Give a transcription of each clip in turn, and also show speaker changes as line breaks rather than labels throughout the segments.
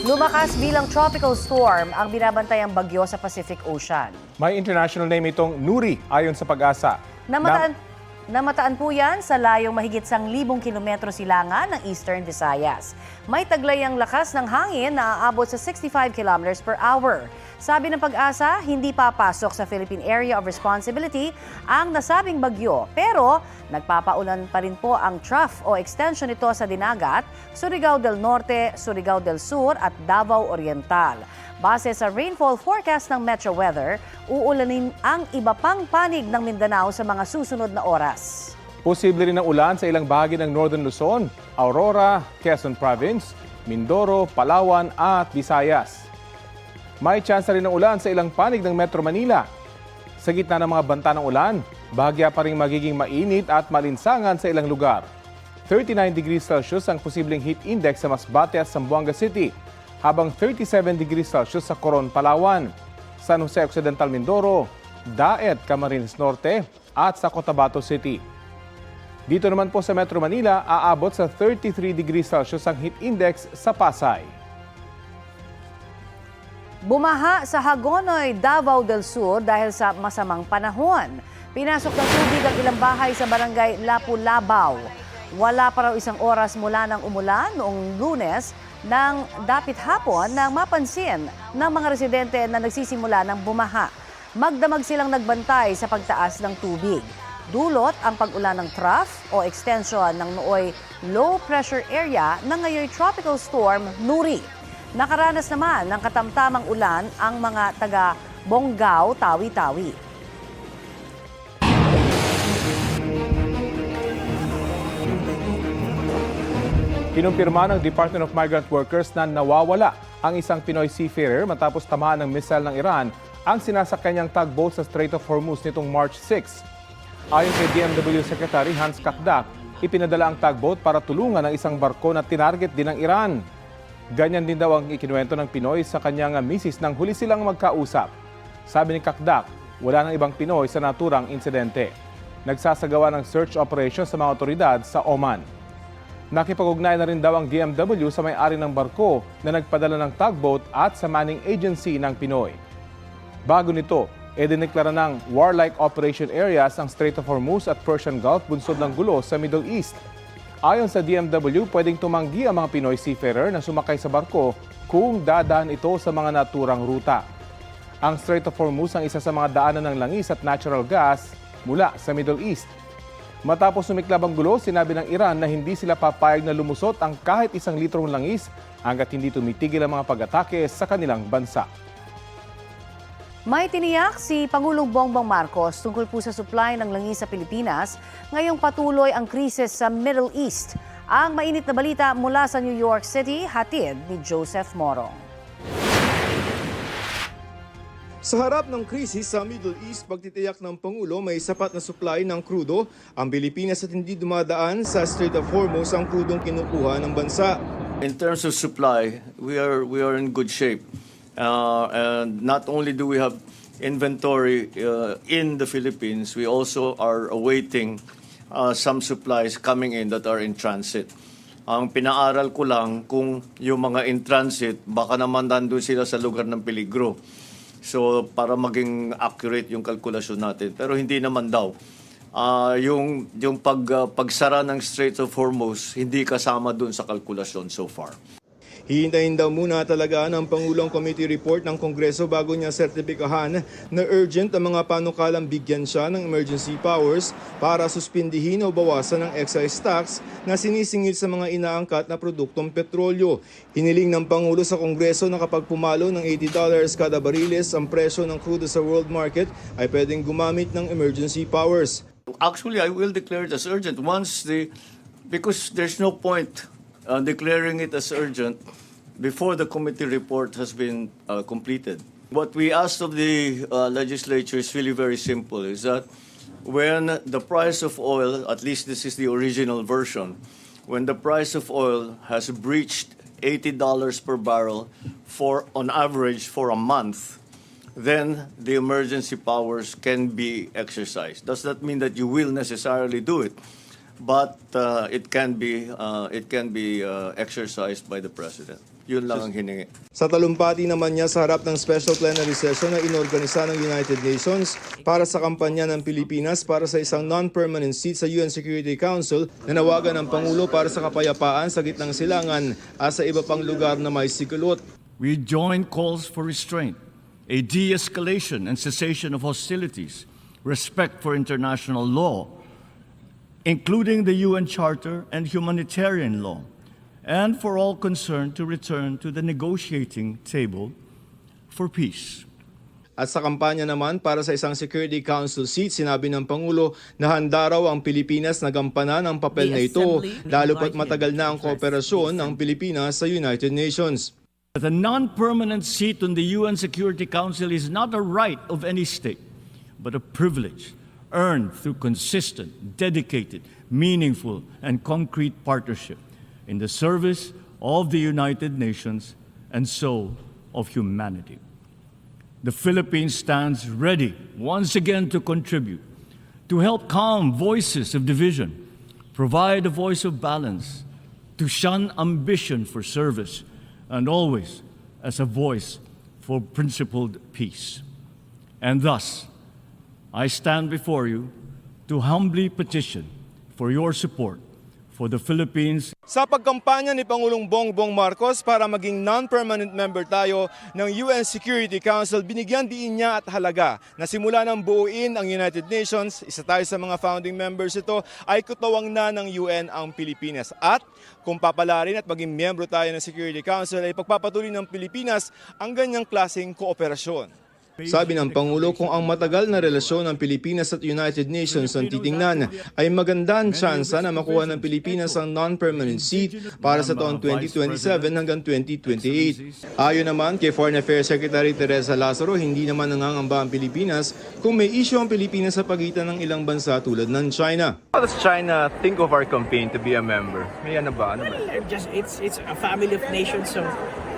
Lumakas bilang tropical storm ang binabantayang bagyo sa Pacific Ocean.
May international name itong Nuri ayon sa Pag-asa.
Namataan po yan sa layong mahigit 1,000 kilometro silangan ng Eastern Visayas. May taglayang lakas ng hangin na aabot sa 65 kilometers per hour. Sabi ng Pag-asa, hindi papasok sa Philippine Area of Responsibility ang nasabing bagyo. Pero nagpapaulan pa rin po ang trough o extension nito sa Dinagat, Surigao del Norte, Surigao del Sur at Davao Oriental. Base sa rainfall forecast ng Metro Weather, uulanin ang iba pang panig ng Mindanao sa mga susunod na oras.
Posible rin ang ulan sa ilang bahagi ng Northern Luzon, Aurora, Quezon Province, Mindoro, Palawan at Visayas. May tsansa rin ng ulan sa ilang panig ng Metro Manila. Sa gitna ng mga banta ng ulan, bahagya pa rin magiging mainit at malinsangan sa ilang lugar. 39 degrees Celsius ang posibleng heat index sa Masbate at Zamboanga City, habang 37 degrees Celsius sa Coron, Palawan, San Jose Occidental, Mindoro, Daet, Camarines Norte at sa Cotabato City. Dito naman po sa Metro Manila, aabot sa 33 degrees Celsius ang heat index sa Pasay.
Bumaha sa Hagonoy, Davao del Sur dahil sa masamang panahon. Pinasok ng tubig ang ilang bahay sa barangay Lapu-Labaw. Wala pa raw isang oras mula ng umulan noong Lunes nang dapit hapon nang mapansin ng mga residente na nagsisimula ng bumaha. Magdamag silang nagbantay sa pagtaas ng tubig. Dulot ang pag-ulan ng trough o extension ng nooy low pressure area na ngayon tropical storm Nuri. Nakaranas naman ng katamtamang ulan ang mga taga Bonggao, Tawi-Tawi.
Kinumpirma ng Department of Migrant Workers na nawawala ang isang Pinoy seafarer matapos tamaan ng missile ng Iran ang sinasakyan niyang tugboat sa Strait of Hormuz nitong March 6. Ayon kay DMW Secretary Hans Kakdak, ipinadala ang tugboat para tulungan ang isang barko na tinarget din ng Iran. Ganyan din daw ang ikinuwento ng Pinoy sa kanyang misis nang huli silang magkausap. Sabi ni Kakdak, wala nang ibang Pinoy sa naturang insidente. Nagsasagawa ng search operation sa mga otoridad sa Oman. Nakipag-ugnay na rin daw ang DMW sa may-ari ng barko na nagpadala ng tugboat at sa manning agency ng Pinoy. Bago nito, dineklara ng warlike operation areas ang Strait of Hormuz at Persian Gulf bunsod ng gulo sa Middle East. Ayon sa DMW, pwedeng tumanggi ang mga Pinoy seafarer na sumakay sa barko kung dadaan ito sa mga naturang ruta. Ang Strait of Hormuz ang isa sa mga daanan ng langis at natural gas mula sa Middle East. Matapos sumiklab ang gulo, sinabi ng Iran na hindi sila papayag na lumusot ang kahit 1 litrong langis hanggat hindi tumitigil ang mga pag-atake sa kanilang bansa.
May tiniyak si Pangulong Bongbong Marcos tungkol po sa supply ng langis sa Pilipinas ngayong patuloy ang krisis sa Middle East. Ang mainit na balita mula sa New York City, hatid ni Joseph Morong.
Sa harap ng krisis sa Middle East, pagtitiyak ng Pangulo may sapat na supply ng krudo ang Pilipinas at hindi dumadaan sa Strait of Hormuz ang krudong kinukuha ng bansa.
In terms of supply, we are in good shape. And not only do we have inventory in the Philippines, we also are awaiting some supplies coming in that are in transit. Ang pinaaral ko lang kung yung mga in transit, baka naman nandun sila sa lugar ng peligro. So para maging accurate yung kalkulasyon natin. Pero hindi naman daw. Yung pagsara ng Strait of Hormuz, hindi kasama dun sa kalkulasyon so far.
Hihintayin daw muna talaga ng Pangulong Committee Report ng Kongreso bago niya sertipikahan na urgent ang mga panukalang bigyan siya ng emergency powers para suspindihin o bawasan ang excise tax na sinisingil sa mga inaangkat na produktong petrolyo. Hiniling ng Pangulo sa Kongreso na kapag pumalo ng $80 kada bariles ang presyo ng crude sa world market ay pwedeng gumamit ng emergency powers.
Actually, I will declare it as urgent because there's no point declaring it as urgent before the committee report has been completed. What we asked of the legislature is really very simple, is that when the price of oil, at least this is the original version, when the price of oil has breached $80 per barrel on average for a month, then the emergency powers can be exercised. Does that mean that you will necessarily do it? But it can be exercised by the President. Yun lang ang hiningi.
Sa talumpati naman niya sa harap ng special plenary session na inorganisa ng United Nations para sa kampanya ng Pilipinas para sa isang non-permanent seat sa UN Security Council, nanawagan ng Pangulo para sa kapayapaan sa gitnang silangan at sa iba pang lugar na may sikulot.
We join calls for restraint, a de-escalation and cessation of hostilities, respect for international law, including the UN Charter and humanitarian law, and for all concerned to return to the negotiating table for peace.
At sa kampanya naman para sa isang Security Council seat, sinabi ng Pangulo na handa raw ang Pilipinas na gampanan ang papel na ito, lalo pat matagal na ang kooperasyon ng Pilipinas sa United Nations.
The non-permanent seat on the UN Security Council is not a right of any state, but a privilege earned through consistent, dedicated, meaningful, and concrete partnership in the service of the United Nations and so of humanity. The Philippines stands ready once again to contribute, to help calm voices of division, provide a voice of balance, to shun ambition for service, and always as a voice for principled peace. And thus, I stand before you to humbly petition for your support for the Philippines.
Sa pagkampanya ni Pangulong Bongbong Marcos para maging non-permanent member tayo ng UN Security Council, binigyan diin niya at halaga na simula ng buuin ang United Nations, isa tayo sa mga founding members ito, ay kutawang na ng UN ang Pilipinas. At kung papalarin at maging miyembro tayo ng Security Council, ay pagpapatuloy ng Pilipinas ang ganyang klaseng kooperasyon. Sabi ng Pangulo, kung ang matagal na relasyon ng Pilipinas at United Nations ang titingnan, ay magandang tsansa na makuha ng Pilipinas ang non-permanent seat para sa taon 2027 hanggang 2028. Ayon naman kay Foreign Affairs Secretary Teresa Lazaro, hindi naman nangangamba ang Pilipinas kung may issue ang Pilipinas sa pagitan ng ilang bansa tulad ng China.
How does China think of our campaign to be a member? May ano ba? Ano ba?
Just it's a family of nations, so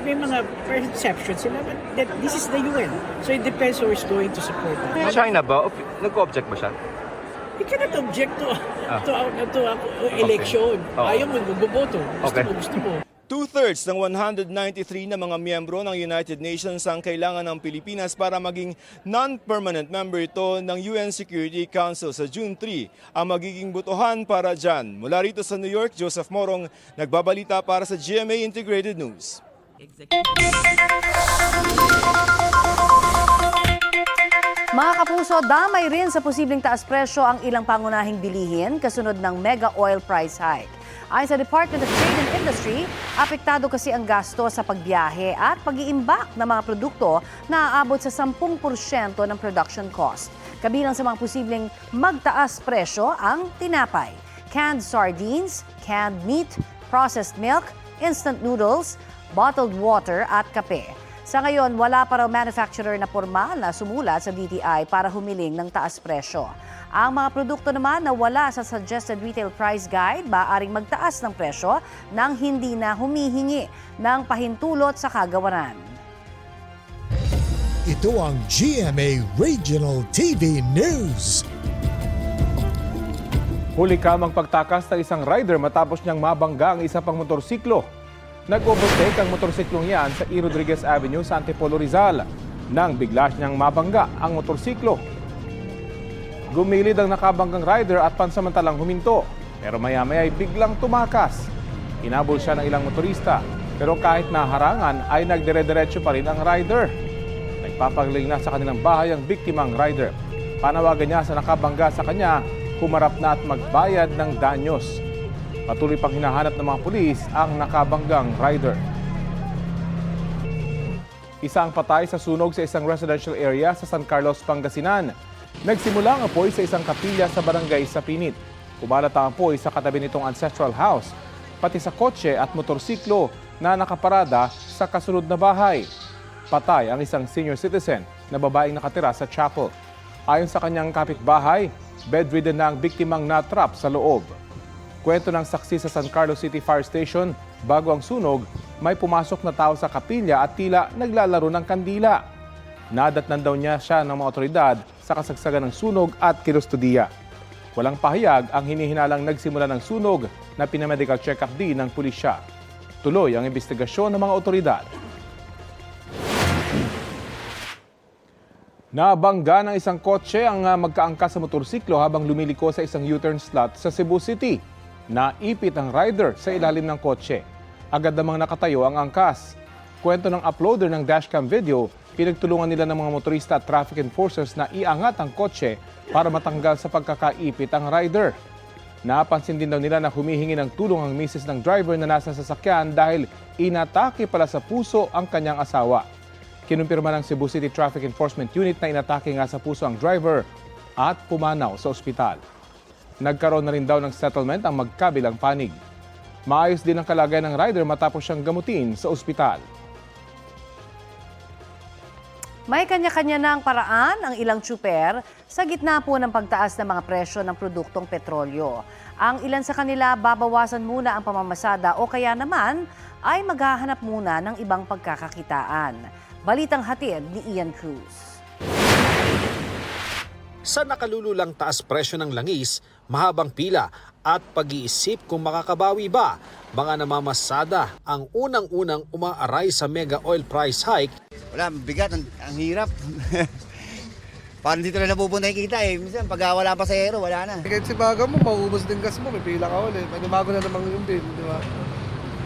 may mga perceptions sila, but that this is the UN. So it depends who is going to support that.
China ba? Nag-object ba siya?
You cannot object to election.
Oo.
Ayaw mo, magboboto. Gusto mo.
Two-thirds ng 193 na mga miyembro ng United Nations ang kailangan ng Pilipinas para maging non-permanent member ito ng UN Security Council sa June 3. Ang magiging botohan para dyan. Mula rito sa New York, Joseph Morong, nagbabalita para sa GMA Integrated News.
Mga kapuso, damay rin sa posibleng taas presyo ang ilang pangunahing bilihin kasunod ng mega oil price hike. Ayon sa Department of Trade and Industry, apektado kasi ang gasto sa pagbiyahe at pag-iimbak ng mga produkto na aabot sa 10% ng production cost. Kabilang sa mga posibleng magtaas presyo ang tinapay, canned sardines, canned meat, processed milk, instant noodles, bottled water at kape. Sa ngayon, wala pa raw manufacturer na formal na sumulat sa DTI para humiling ng taas presyo. Ang mga produkto naman na wala sa suggested retail price guide, maaaring magtaas ng presyo nang hindi na humihingi ng pahintulot sa kagawaran.
Ito ang GMA Regional TV News.
Huli kamang pagtakas ng isang rider matapos niyang mabangga ang isa pang motorsiklo. Nag-overtake ang motorsiklong yan sa E. Rodriguez Avenue sa Antipolo, Rizal nang bigla niyang mabangga ang motorsiklo. Gumilid ang nakabanggang rider at pansamantalang huminto, pero maya-maya ay biglang tumakas. Hinabol siya ng ilang motorista, pero kahit naharangan ay nagdire-diretso pa rin ang rider. Nagpapagaling na sa kanilang bahay ang biktimang rider. Panawagan niya sa nakabangga sa kanya, humarap na at magbayad ng danyos. Patuloy pang hinahanap ng mga pulis ang nakabanggang rider. Isa ang patay sa sunog sa isang residential area sa San Carlos, Pangasinan. Nagsimula ang apoy sa isang kapilya sa barangay Sapinit. Kumalat ang apoy sa katabi nitong ancestral house, pati sa kotse at motorsiklo na nakaparada sa kasunod na bahay. Patay ang isang senior citizen na babaeng nakatira sa chapel. Ayon sa kanyang kapitbahay, bedridden na ang biktimang natrap sa loob. Kwento ng saksi sa San Carlos City Fire Station, bago ang sunog, may pumasok na tao sa kapilya at tila naglalaro ng kandila. Nadatnan daw niya siya ng mga otoridad sa kasagsagan ng sunog at kinustudiya. Walang pahayag ang hinihinalang nagsimula ng sunog na pinamedical check-up din ng pulisya. Tuloy ang investigasyon ng mga otoridad. Nabangga ng isang kotse ang magkaangkas sa motorsiklo habang lumiliko sa isang U-turn slot sa Cebu City. Naipit ang rider sa ilalim ng kotse. Agad namang nakatayo ang angkas. Kwento ng uploader ng dashcam video, pinagtulungan nila ng mga motorista at traffic enforcers na iangat ang kotse para matanggal sa pagkakaipit ang rider. Napansin din daw nila na humihingi ng tulong ang misis ng driver na nasa sasakyan dahil inatake pala sa puso ang kanyang asawa. Kinumpirma ng Cebu City Traffic Enforcement Unit na inatake nga sa puso ang driver at pumanaw sa ospital. Nagkaroon na rin daw ng settlement ang magkabilang panig. Maayos din ang kalagayan ng rider matapos siyang gamutin sa ospital.
May kanya-kanya na ang paraan ang ilang tsuper sa gitna po ng pagtaas ng mga presyo ng produktong petrolyo. Ang ilan sa kanila babawasan muna ang pamamasada o kaya naman ay maghahanap muna ng ibang pagkakakitaan. Balitang hatid ni Ian Cruz.
Sa nakalululang taas presyo ng langis, mahabang pila at pag-iisip kung makakabawi ba, mga namamasada ang unang-unang umaaray sa mega oil price hike.
Wala, bigat, ang hirap. Parang dito na napupunta yung kita eh. Minsan pag wala pa sa hero, wala na.
Kahit si baga mo, mauubos din gas mo, may pila ka ulit. Panibago na naman yung bill, di ba?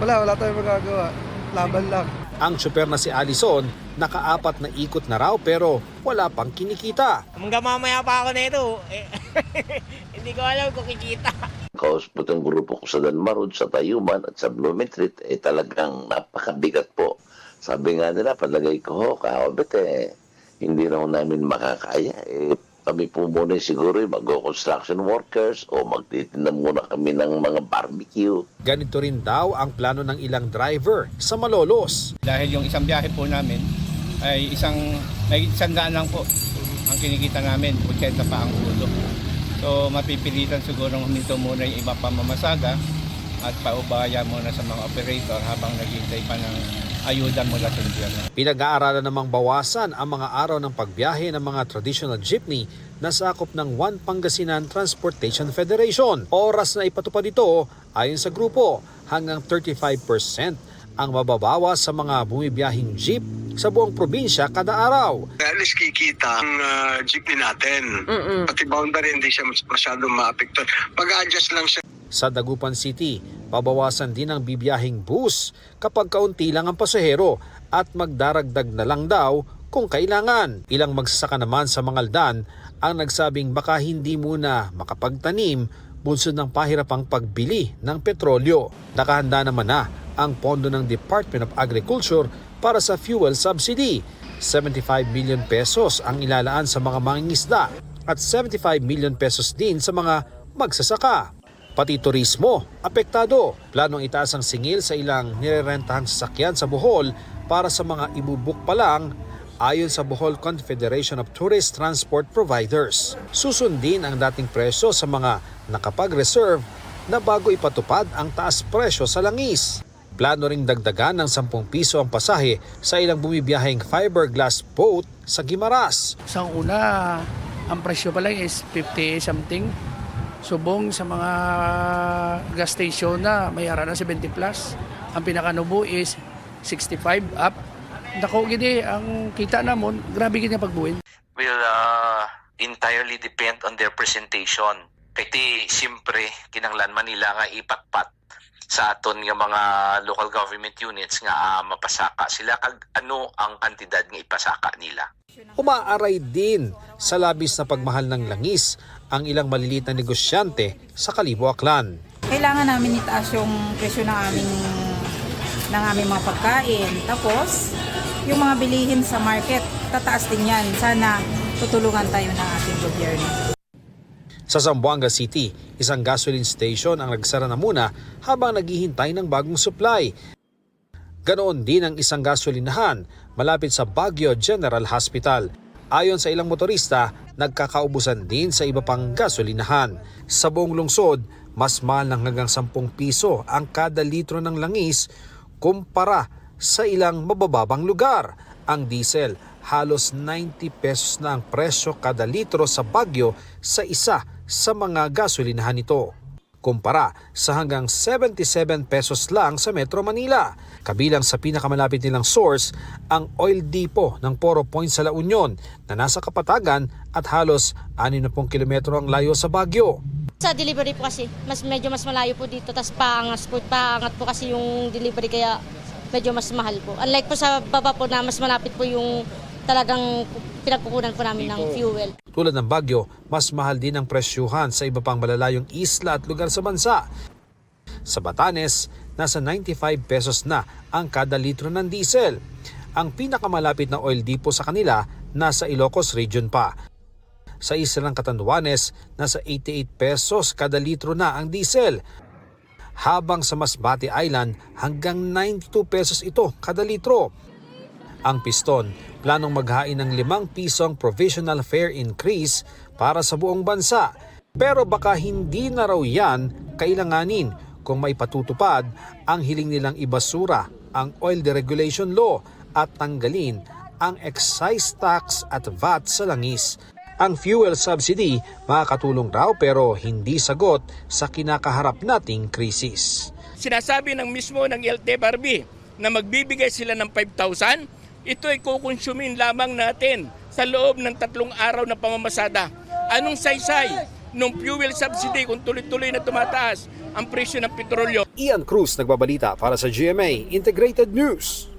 Wala tayong magagawa. Laban lang.
Ang tsuper na si Alison, nakaapat na ikot na raw pero wala pang kinikita.
Hanggang mamaya pa ako nito. Hindi ko alam kung kikita.
Kauspot ang grupo ko sa Danmarod, sa Tayuman at sa Blumentritt ay talagang napakabigat po. Sabi nga nila, palagay ko, kahobit hindi raw namin makakaya. Kami po muna siguro mag-construction workers o magtitinda muna kami ng mga barbecue.
Ganito rin daw ang plano ng ilang driver sa Malolos.
Dahil yung isang biyahe po namin ay may 100 lang po ang kinikita namin, 80 pa ang ulo. So mapipilitan siguro huminto muna yung iba pa mamasada at paubaya muna sa mga operator habang naghihintay pa ng ayuda mula sa gobyerno.
Pinag-aaralan namang bawasan ang mga araw ng pagbiyahe ng mga traditional jeepney na sakop ng One Pangasinan Transportation Federation. Oras na ipatupad ito, ayon sa grupo, hanggang 35% ang mababawas sa mga bumibiyahing jeep sa buong probinsya kada araw.
At least kikita ang jeepney natin. Pati boundary hindi siya masyadong maapektuhan. Pag-adjust lang siya.
Sa Dagupan City, pabawasan din ang bibiyahing bus kapag kaunti lang ang pasahero at magdaragdag na lang daw kung kailangan. Ilang magsasaka naman sa Mangaldan ang nagsabing baka hindi muna makapagtanim bunsod ng pahirapang pagbili ng petrolyo. Nakahanda naman na ang pondo ng Department of Agriculture para sa fuel subsidy. 75 million pesos ang ilalaan sa mga mangingisda at 75 million pesos din sa mga magsasaka. Pati turismo, apektado. Planong itaas ang singil sa ilang nirerentahang sasakyan sa Bohol para sa mga ibubuk pa lang ayon sa Bohol Confederation of Tourist Transport Providers. Susundin ang dating presyo sa mga nakapag-reserve na bago ipatupad ang taas presyo sa langis. Plano ring dagdagan ng 10 piso ang pasahe sa ilang bumibiyaheng fiberglass boat sa Guimaras.
Sa una, ang presyo pa lang is 50 something. Subong sa mga gas station na may ara na 70 plus. Ang pinakanubo is 65 up. Dako gini ang kita namon, grabe gini pagbuhin.
Will entirely depend on their presentation. Kaya siyempre kinanglan man nila nga ipatpat sa aton nga mga local government units nga mapasaka sila kag ano ang kantidad nga ipasaka nila.
Umaaray din sa labis na pagmahal ng langis ang ilang maliliit na negosyante sa Kalibo Aklan.
Kailangan namin itaas yung presyo ng aming mga pagkain. Tapos, yung mga bilihin sa market, tataas din yan. Sana tutulungan tayo ng ating gobyerno.
Sa Zamboanga City, isang gasoline station ang nagsara na muna habang naghihintay ng bagong supply. Ganoon din ang isang gasolinahan malapit sa Baguio General Hospital. Ayon sa ilang motorista, nagkakaubusan din sa iba pang gasolinahan. Sa buong lungsod, mas mahal ng hanggang 10 piso ang kada litro ng langis kumpara sa ilang mabababang lugar. Ang diesel, halos 90 pesos na ang presyo kada litro sa Baguio sa isa sa mga gasolinahan nito. kumpara sa hanggang 77 pesos lang sa Metro Manila. Kabilang sa pinakamalapit nilang source ang oil depot ng Poro Point sa La Union na nasa Kapatagan at halos 60 kilometro ang layo sa Baguio.
Sa delivery po kasi, medyo mas malayo po dito, tapos paangat po kasi yung delivery kaya medyo mas mahal po. Unlike po sa baba po na mas malapit po yung talagang pinagkukunan po namin ng fuel.
Tulad ng Baguio, mas mahal din ang presyuhan sa iba pang malalayong isla at lugar sa bansa. Sa Batanes, nasa 95 pesos na ang kada litro ng diesel. Ang pinakamalapit na oil depot sa kanila nasa Ilocos Region pa. Sa isla ng Catanduanes, nasa 88 pesos kada litro na ang diesel. Habang sa Masbate Island, hanggang 92 pesos ito kada litro. Ang Piston, planong maghain ng 5 pisong provisional fare increase para sa buong bansa. Pero baka hindi na raw yan kailanganin kung may patutupad ang hiling nilang ibasura ang oil deregulation law at tanggalin ang excise tax at VAT sa langis. Ang fuel subsidy makakatulong raw pero hindi sagot sa kinakaharap nating krisis.
Sinasabi ng mismo ng LTFRB na magbibigay sila ng 5,000, ito ay kukonsumin lamang natin sa loob ng 3 araw na pamamasada. Anong saysay ng fuel subsidy kung tuloy-tuloy na tumataas ang presyo ng petrolyo?
Ian Cruz nagbabalita para sa GMA Integrated News.